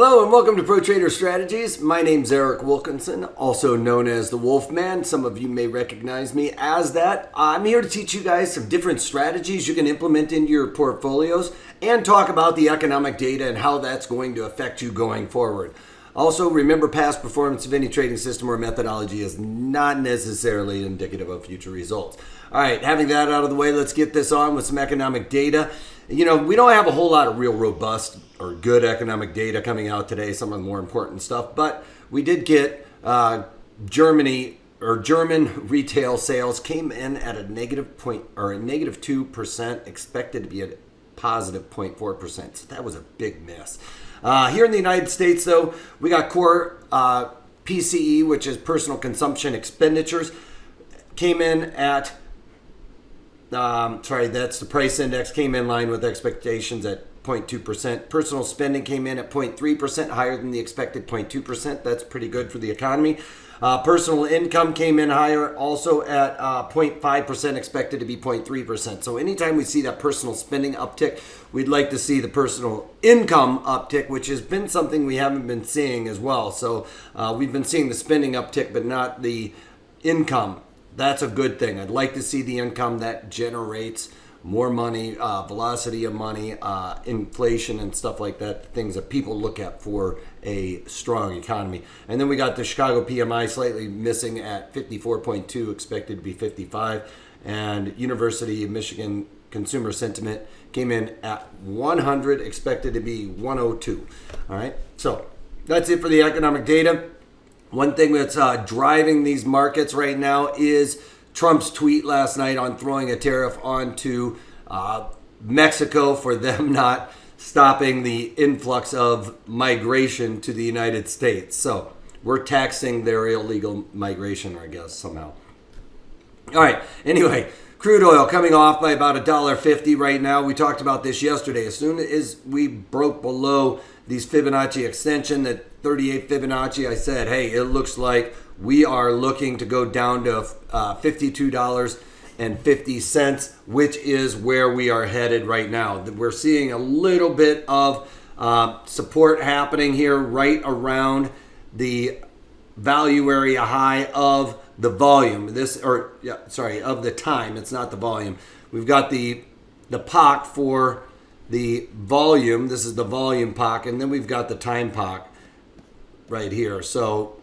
Hello and welcome to Pro Trader Strategies. My name's Eric Wilkinson, also known as the Wolfman. Some of you may recognize me as that. I'm here to teach you guys some different strategies you can implement into your portfolios and talk about the economic data and how that's going to affect you going forward. Also, remember, past performance of any trading system or methodology is not necessarily indicative of future results. All right, having that out of the way, let's get this on with some economic data. You know, we don't have a whole lot of real robust or good economic data coming out today, some of the more important stuff, but we did get German retail sales came in at a -2%, expected to be a positive 0.4%. So that was a big miss. Here in the United States, though, we got core PCE, which is personal consumption expenditures, came in at that's the price index, came in line with expectations at 0.2%. Personal spending came in at 0.3%, higher than the expected 0.2%. That's pretty good for the economy. Personal income came in higher, also at 0.5%, expected to be 0.3%. So anytime we see that personal spending uptick, we'd like to see the personal income uptick, which has been something we haven't been seeing as well. So we've been seeing the spending uptick, but not the income. That's a good thing. I'd like to see the income that generates more money, velocity of money, inflation and stuff like that, things that people look at for a strong economy. And then we got the Chicago PMI slightly missing at 54.2, expected to be 55. And University of Michigan consumer sentiment came in at 100, expected to be 102. All right, so that's it for the economic data. One thing that's driving these markets right now is Trump's tweet last night on throwing a tariff onto Mexico for them not stopping the influx of migration to the United States. So we're taxing their illegal migration, I guess, somehow. All right, anyway, crude oil coming off by about $1.50 right now. We talked about this yesterday. As soon as we broke below these Fibonacci extension, that 38 Fibonacci, I said, hey, it looks like we are looking to go down to $52.50, which is where we are headed right now. We're seeing a little bit of support happening here right around the value area high of the volume. Of the time. It's not the volume. We've got the POC for the volume. This is the volume POC, and then we've got the time POC right here. So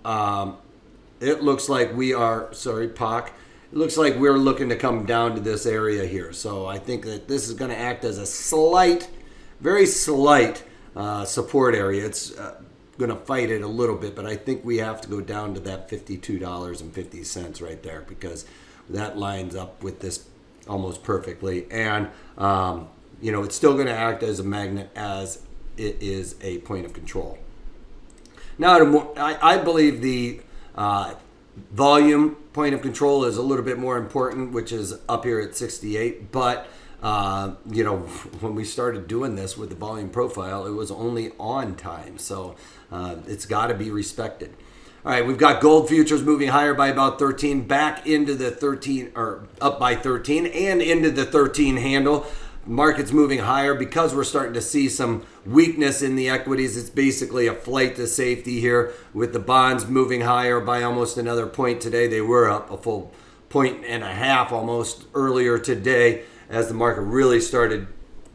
it looks like we are, POC. It looks like we're looking to come down to this area here. So I think that this is going to act as a slight, very slight support area. It's going to fight it a little bit, but I think we have to go down to that $52.50 right there, because that lines up with this almost perfectly. And it's still going to act as a magnet as it is a point of control. Now, I believe the volume point of control is a little bit more important, which is up here at 68. But, when we started doing this with the volume profile, it was only on time. So it's got to be respected. All right, we've got gold futures moving higher by about 13, back into the 13, or up by 13 and into the 13 handle. Market's moving higher because we're starting to see some weakness in the equities. It's basically a flight to safety here, with the bonds moving higher by almost another point today. They were up a full 1.5 almost earlier today, as the market really started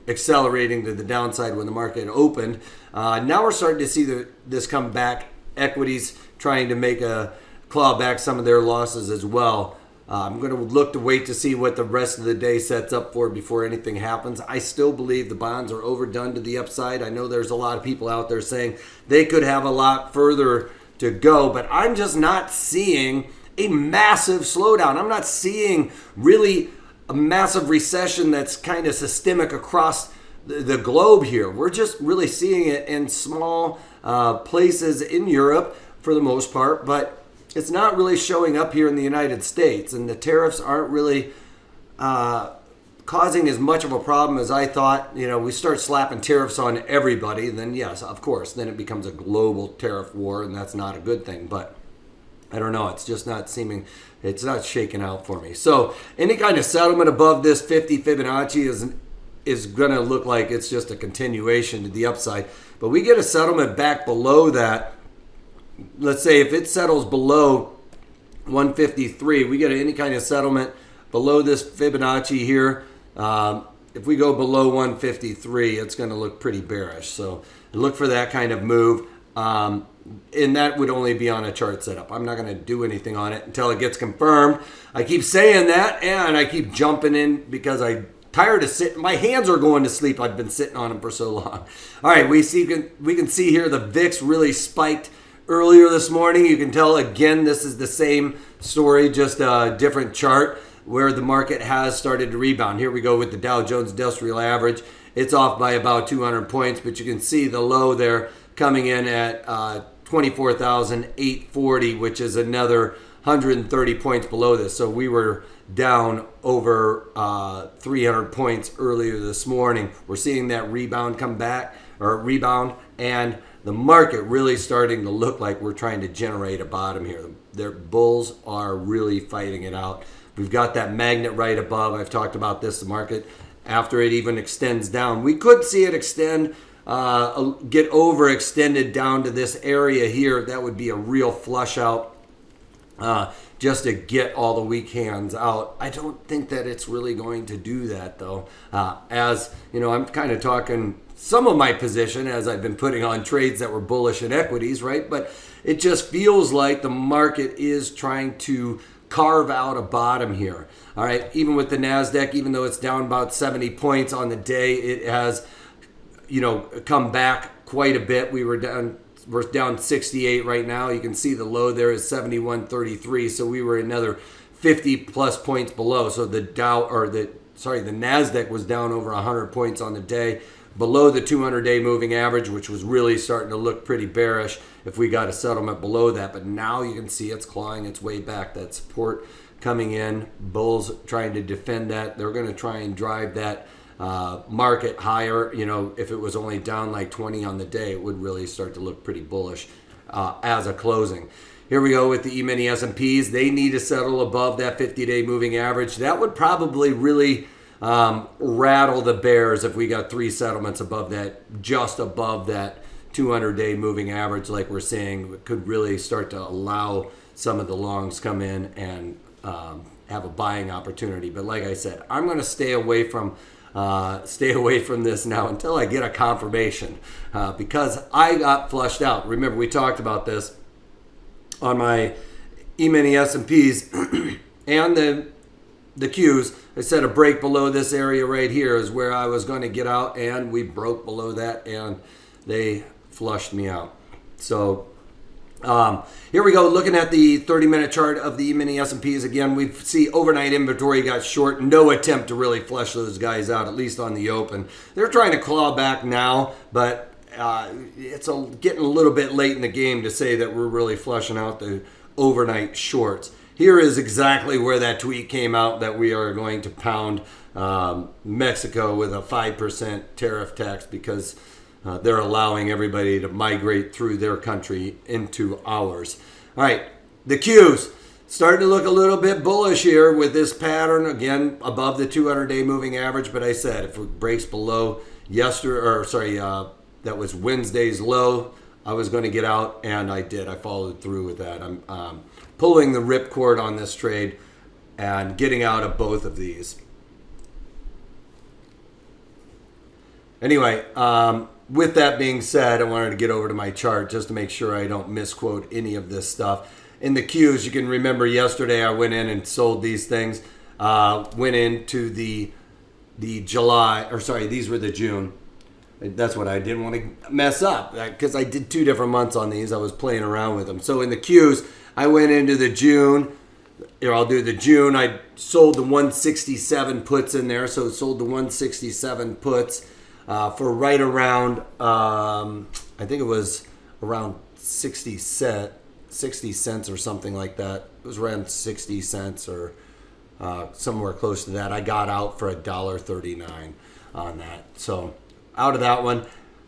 accelerating to the downside when the market opened. Now we're starting to see this come back. Equities trying to make a claw back some of their losses as well. I'm going to look to wait to see what the rest of the day sets up for before anything happens. I still believe the bonds are overdone to the upside. I know there's a lot of people out there saying they could have a lot further to go, but I'm just not seeing a massive slowdown. I'm not seeing really a massive recession that's kind of systemic across the globe here. We're just really seeing it in small places in Europe for the most part, but it's not really showing up here in the United States, and the tariffs aren't really causing as much of a problem as I thought. We start slapping tariffs on everybody, then yes, of course, then it becomes a global tariff war, and that's not a good thing. But I don't know, it's just not it's not shaking out for me. So any kind of settlement above this 50 Fibonacci is going to look like it's just a continuation to the upside. But we get a settlement back below that. Let's say if it settles below 153, we get any kind of settlement below this Fibonacci here. If we go below 153, it's going to look pretty bearish. So look for that kind of move. And that would only be on a chart setup. I'm not going to do anything on it until it gets confirmed. I keep saying that, and I keep jumping in because I'm tired of sitting. My hands are going to sleep. I've been sitting on them for so long. All right, we can see here the VIX really spiked earlier this morning. You can tell, again, this is the same story, just a different chart where the market has started to rebound. Here we go with the Dow Jones Industrial Average. It's off by about 200 points, but you can see the low there coming in at 24,840, which is another 130 points below this. So we were down over 300 points earlier this morning. We're seeing that rebound come back, or rebound, and the market really starting to look like we're trying to generate a bottom here. Their bulls are really fighting it out. We've got that magnet right above. I've talked about this, the market, after it even extends down. We could see it extend, get overextended down to this area here. That would be a real flush out just to get all the weak hands out. I don't think that it's really going to do that, though. As you know, I'm kind of talking some of my position as I've been putting on trades that were bullish in equities, right? But it just feels like the market is trying to carve out a bottom here. All right, even with the NASDAQ, even though it's down about 70 points on the day, it has, you know, come back quite a bit. We're down 68 right now. You can see the low there is 71.33, so we were another 50 plus points below. So the the NASDAQ was down over 100 points on the day, below the 200-day moving average, which was really starting to look pretty bearish if we got a settlement below that. But now you can see it's clawing its way back. That support coming in, bulls trying to defend that. They're going to try and drive that market higher. You know, if it was only down like 20 on the day, it would really start to look pretty bullish as a closing. Here we go with the E-mini S&Ps. They need to settle above that 50-day moving average. That would probably really rattle the bears if we got 3 settlements above that, just above that 200-day moving average like we're seeing. It could really start to allow some of the longs come in and have a buying opportunity. But like I said, I'm going to stay away from this now until I get a confirmation because I got flushed out. Remember, we talked about this on my E-mini S&Ps and the Qs. I said a break below this area right here is where I was going to get out, and we broke below that, and they flushed me out. So here we go, looking at the 30-minute chart of the E-mini S&Ps. Again, we see overnight inventory got short. No attempt to really flush those guys out, at least on the open. They're trying to claw back now, but it's getting a little bit late in the game to say that we're really flushing out the overnight shorts. Here is exactly where that tweet came out that we are going to pound Mexico with a 5% tariff tax because they're allowing everybody to migrate through their country into ours. All right, the Qs starting to look a little bit bullish here with this pattern, again, above the 200-day moving average. But I said if it breaks below that was Wednesday's low, I was going to get out, and I did. I followed through with that. I'm pulling the ripcord on this trade and getting out of both of these. Anyway, with that being said, I wanted to get over to my chart just to make sure I don't misquote any of this stuff. In the Qs, you can remember yesterday I went in and sold these things. Went into the July, these were the June. That's what I didn't want to mess up because I did 2 different months on these. I was playing around with them. So in the Qs, I went into the June. Here, I'll do the June. I sold the 167 puts in there. So sold the 167 puts for right around, I think it was around 60 cents or something like that. It was around 60 cents or somewhere close to that. I got out for $1.39 on that. So out of that one,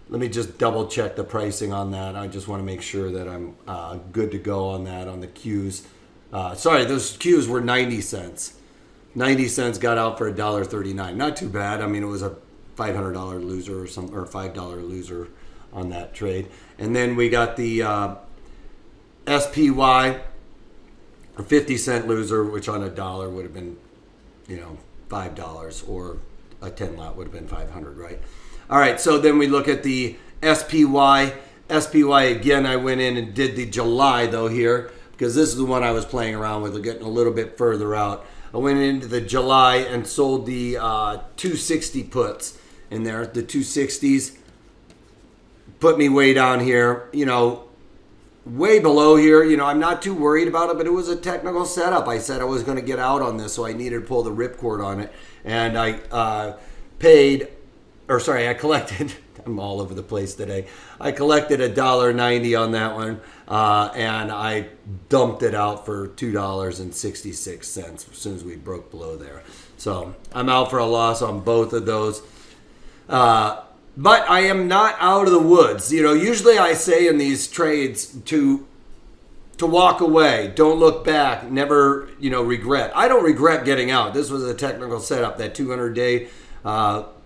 let me just double check the pricing on that. I just want to make sure that I'm good to go on that on the Qs. Those Qs were 90 cents. 90 cents, got out for $1.39. Not too bad. I mean, it was a $500 loser or some, or $5 loser on that trade. And then we got the SPY, a 50-cent loser, which on a dollar would have been, you know, $5, or a 10 lot would have been 500, right? All right, so then we look at the SPY. SPY, again, I went in and did the July, though, here, because this is the one I was playing around with, getting a little bit further out. I went into the July and sold the 260 puts in there. The 260s put me way down here, you know, way below here. You know, I'm not too worried about it, but it was a technical setup. I said I was going to get out on this, so I needed to pull the ripcord on it. And I I collected, I'm all over the place today. I collected $1.90 on that one, and I dumped it out for $2.66 as soon as we broke below there. So I'm out for a loss on both of those. But I am not out of the woods. You know, usually I say in these trades to walk away, don't look back, never, you know, regret. I don't regret getting out. This was a technical setup. That 200-day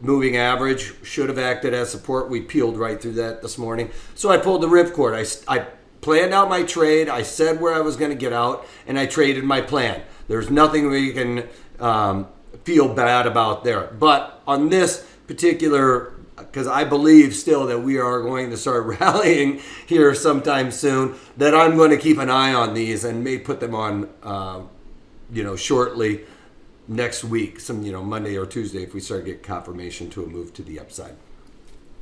moving average should have acted as support. We peeled right through that this morning. So I pulled the ripcord. I planned out my trade. I said where I was going to get out, and I traded my plan. There's nothing we can feel bad about there. But on this particular, because I believe still that we are going to start rallying here sometime soon, that I'm going to keep an eye on these and may put them on, you know, shortly next week, some, you know, Monday or Tuesday, if we start to get confirmation to a move to the upside.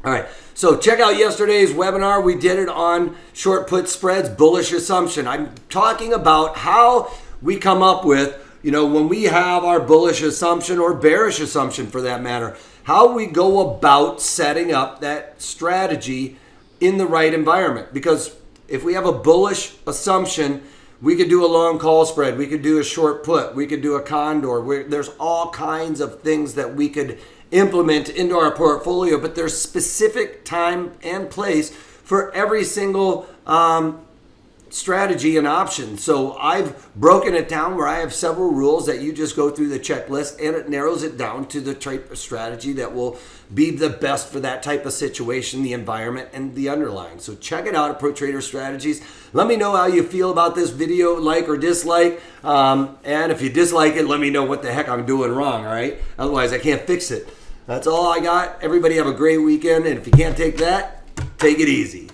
All right, so check out yesterday's webinar. We did it on short put spreads, bullish assumption. I'm talking about how we come up with, you know, when we have our bullish assumption or bearish assumption for that matter, how we go about setting up that strategy in the right environment. Because if we have a bullish assumption, we could do a long call spread, we could do a short put, we could do a condor. There's all kinds of things that we could implement into our portfolio, but there's specific time and place for every single strategy and option. So I've broken it down where I have several rules that you just go through the checklist, and it narrows it down to the type of strategy that will be the best for that type of situation, the environment, and the underlying. So check it out at Pro Trader Strategies. Let me know how you feel about this video, like or dislike. And if you dislike it, let me know what the heck I'm doing wrong, all right? Otherwise, I can't fix it. That's all I got. Everybody have a great weekend, and if you can't take that, take it easy.